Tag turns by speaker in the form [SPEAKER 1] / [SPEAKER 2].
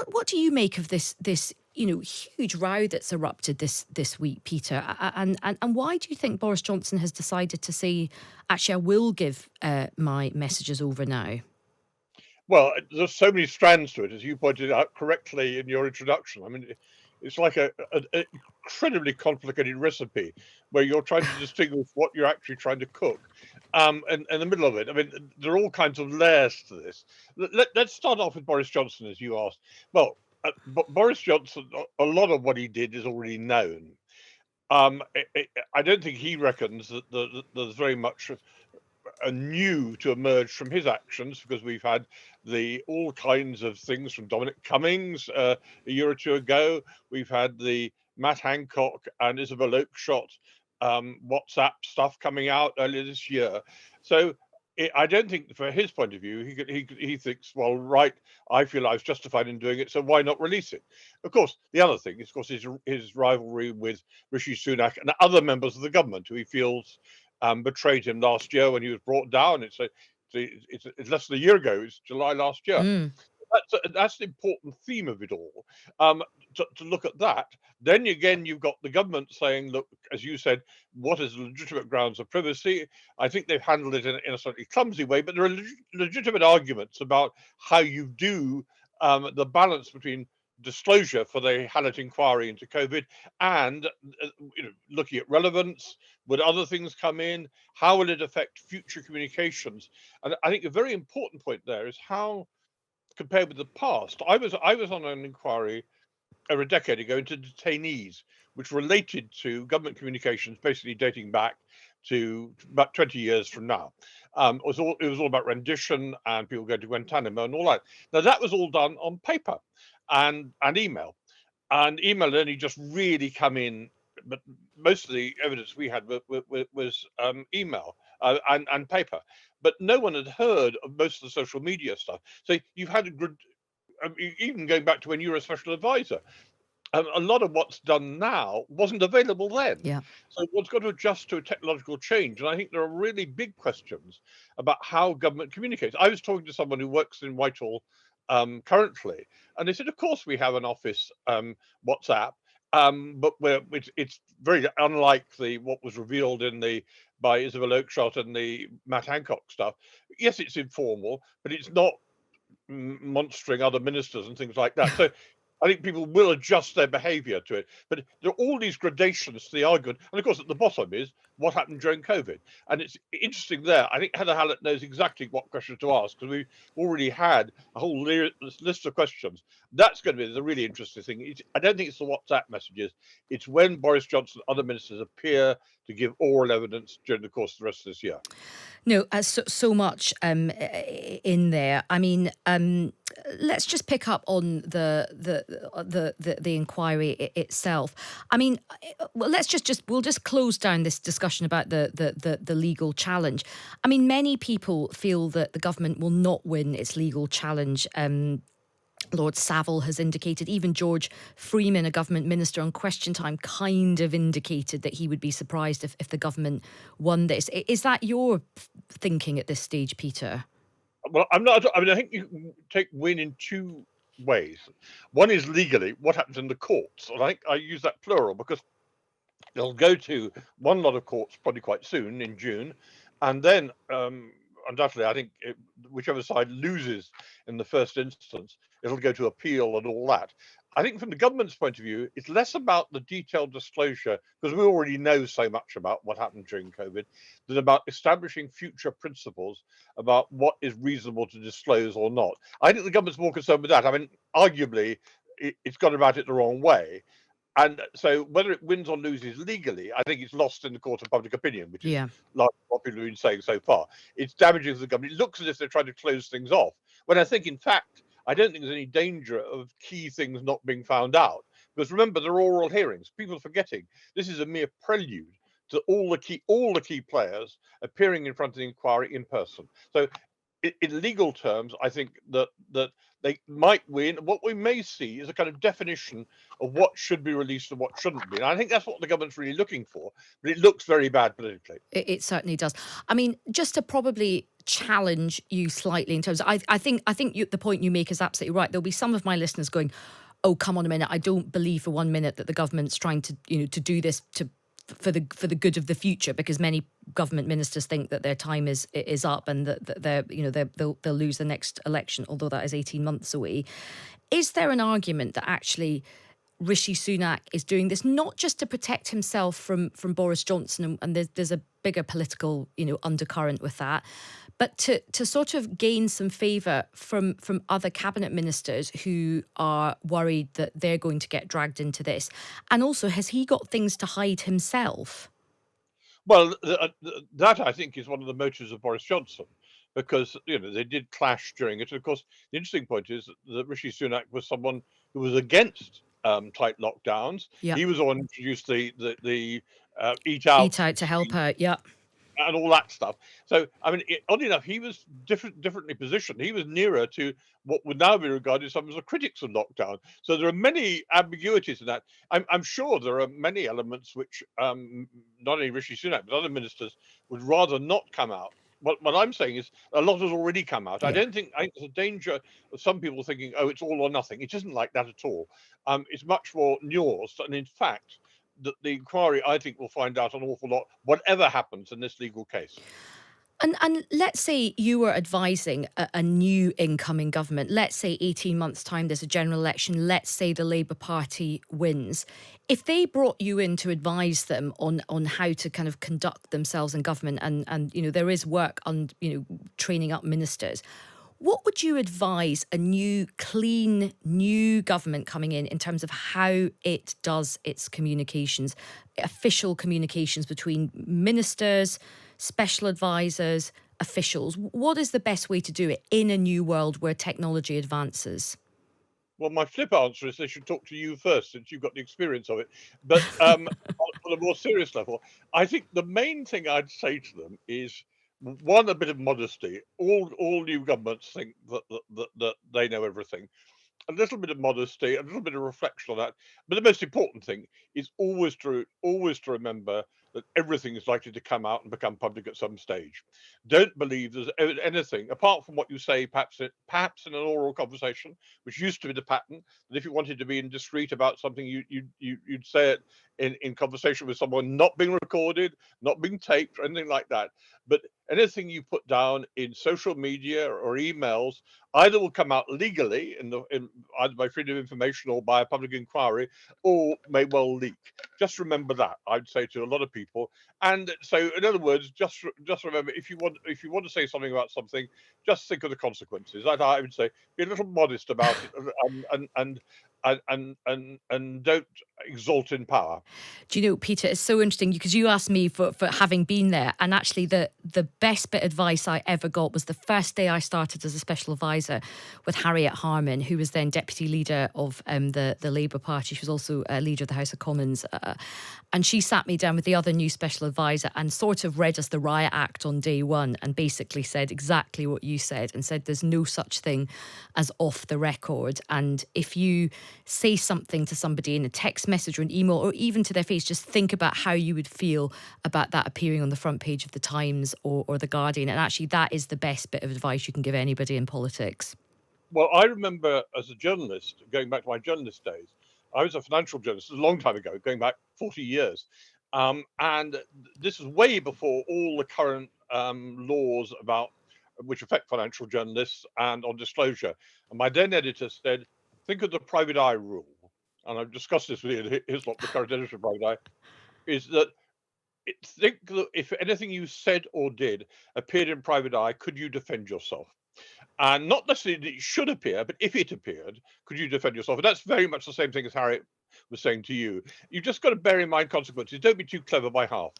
[SPEAKER 1] what do you make of this huge row that's erupted this week, Peter? And why do you think Boris Johnson has decided to say, actually, I will give my messages over now?
[SPEAKER 2] Well, there's so many strands to it, as you pointed out correctly in your introduction. I mean, it's like an incredibly complicated recipe where you're trying to distinguish what you're actually trying to cook. And in the middle of it, I mean, there are all kinds of layers to this. Let's start off with Boris Johnson, as you asked. Well, Boris Johnson, a lot of what he did is already known. I don't think he reckons that there's very much new to emerge from his actions, because we've had the all kinds of things from Dominic Cummings a year or two ago. We've had the Matt Hancock and Isabel Oakeshott WhatsApp stuff coming out earlier this year. So I don't think, from his point of view, he thinks, well, right, I feel I was justified in doing it, so why not release it? Of course, the other thing is, of course, his rivalry with Rishi Sunak and other members of the government who he feels betrayed him last year when he was brought down. It's less than a year ago. It's July last year.
[SPEAKER 1] Mm.
[SPEAKER 2] That's the important theme of it all. To look at that, then again, you've got the government saying, look, as you said, what is legitimate grounds of privacy? I think they've handled it in a slightly clumsy way, but there are legitimate arguments about how you do the balance between disclosure for the Hallett inquiry into COVID and looking at relevance. Would other things come in? How will it affect future communications? And I think a very important point there is how, compared with the past, I was on an inquiry over a decade ago into detainees, which related to government communications, basically dating back to about 20 years from now. It was all about rendition and people going to Guantanamo and all that. Now that was all done on paper and email, and email had only just really come in, but most of the evidence we had was email and paper. But no one had heard of most of the social media stuff. So you've had even going back to when you were a special advisor, a lot of what's done now wasn't available then.
[SPEAKER 1] Yeah.
[SPEAKER 2] So one's got to adjust to a technological change. And I think there are really big questions about how government communicates. I was talking to someone who works in Whitehall currently, and they said, of course, we have an office WhatsApp, but it's very unlike what was revealed by Isabel Oakeshott and the Matt Hancock stuff. Yes, it's informal, but it's not monstering other ministers and things like that. So I think people will adjust their behaviour to it. But there are all these gradations to the argument. And of course, at the bottom is what happened during COVID. And it's interesting there. I think Heather Hallett knows exactly what questions to ask, because we've already had a whole list of questions. That's going to be the really interesting thing. I don't think it's the WhatsApp messages. It's when Boris Johnson and other ministers appear to give oral evidence during the course of the rest of this year.
[SPEAKER 1] No, so much in there. I mean, let's just pick up on the inquiry itself. I mean, well, we'll just close down this discussion about the legal challenge. I mean, many people feel that the government will not win its legal challenge. Lord Savile has indicated, even George Freeman, a government minister on Question Time, kind of indicated that he would be surprised if the government won this. Is that your thinking at this stage, Peter?
[SPEAKER 2] Well, I'm not. I mean, I think you can take win in two ways. One is legally, what happens in the courts. And I use that plural because they'll go to one lot of courts probably quite soon in June. And then undoubtedly, I think whichever side loses in the first instance, it'll go to appeal and all that. I think from the government's point of view, it's less about the detailed disclosure, because we already know so much about what happened during COVID, than about establishing future principles about what is reasonable to disclose or not. I think the government's more concerned with that. I mean, arguably, it's gone about it the wrong way. And so whether it wins or loses legally, I think it's lost in the court of public opinion, which is like what people have been saying so far. It's damaging to the government. It looks as if they're trying to close things off, when I think, in fact, I don't think there's any danger of key things not being found out. Because remember, there are oral hearings. People are forgetting this is a mere prelude to all the key players appearing in front of the inquiry in person. So in legal terms, I think that they might win. What we may see is a kind of definition of what should be released and what shouldn't be. And I think that's what the government's really looking for, but it looks very bad politically.
[SPEAKER 1] It certainly does. I mean, just to probably challenge you slightly in terms of, I think the point you make is absolutely right. There'll be some of my listeners going, "Oh, come on a minute! I don't believe for 1 minute that the government's trying to to do this for the good of the future," because many government ministers think that their time is up and that they'll lose the next election, although that is 18 months away. Is there an argument that actually Rishi Sunak is doing this not just to protect himself from Boris Johnson, and there's a bigger political undercurrent with that, but to sort of gain some favour from other cabinet ministers who are worried that they're going to get dragged into this? And also, has he got things to hide himself?
[SPEAKER 2] Well, that I think is one of the motives of Boris Johnson, because they did clash during it. And of course, the interesting point is that Rishi Sunak was someone who was against tight lockdowns.
[SPEAKER 1] Yeah.
[SPEAKER 2] He was the one who introduced the eat out
[SPEAKER 1] Eat out to help her. Yeah.
[SPEAKER 2] and all that stuff. So, I mean, oddly enough, he was differently positioned. He was nearer to what would now be regarded as some of the critics of lockdown. So there are many ambiguities in that. I'm sure there are many elements which not only Rishi Sunak but other ministers would rather not come out. What I'm saying is a lot has already come out. I
[SPEAKER 1] Yeah.
[SPEAKER 2] think there's a danger of some people thinking, oh, it's all or nothing. It isn't like that at all. It's much more nuanced, and in fact, the inquiry, I think, will find out an awful lot, whatever happens in this legal case.
[SPEAKER 1] And let's say you were advising a new incoming government. Let's say 18 months' time, there's a general election. Let's say the Labour Party wins. If they brought you in to advise them on how to kind of conduct themselves in government, and there is work on training up ministers, what would you advise a new, clean, new government coming in terms of how it does its communications, official communications between ministers, special advisors, officials? What is the best way to do it in a new world where technology advances?
[SPEAKER 2] Well, my flip answer is they should talk to you first, since you've got the experience of it. But on a more serious level, I think the main thing I'd say to them is, one, a bit of modesty. All new governments think that they know everything. A little bit of modesty, a little bit of reflection on that. But the most important thing is always to remember that everything is likely to come out and become public at some stage. Don't believe there's anything apart from what you say, perhaps in an oral conversation, which used to be the pattern. That if you wanted to be indiscreet about something, you'd say it in conversation with someone, not being recorded, not being taped, or anything like that. But anything you put down in social media or emails either will come out legally in either by freedom of information or by a public inquiry, or may well leak. Just remember that, I'd say to a lot of people. And so, in other words, just remember, if you want to say something about something, just think of the consequences. I would say be a little modest about it, and don't exalt in power.
[SPEAKER 1] Do you know, Peter, it's so interesting because you asked me for having been there. And actually, the best bit of advice I ever got was the first day I started as a special advisor with Harriet Harman, who was then deputy leader of the Labour Party. She was also a leader of the House of Commons. And she sat me down with the other new special advisor and sort of read us the Riot Act on day one and basically said exactly what you said, and said there's no such thing as off the record. And if you say something to somebody in a text message or an email or even to their face, just think about how you would feel about that appearing on the front page of the Times or the Guardian. And actually, that is the best bit of advice you can give anybody in politics.
[SPEAKER 2] Well, I remember as a journalist, going back to my journalist days, I was a financial journalist a long time ago, going back 40 years. And this was way before all the current laws about which affect financial journalists and on disclosure. And my then editor said, think of the private eye rule. And I've discussed this with Ian Hislop, the current editor of Private Eye, is that think that if anything you said or did appeared in Private Eye, could you defend yourself? And not necessarily that it should appear, but if it appeared, could you defend yourself? And that's very much the same thing as Harriet was saying to you. You've just got to bear in mind consequences. Don't be too clever by half.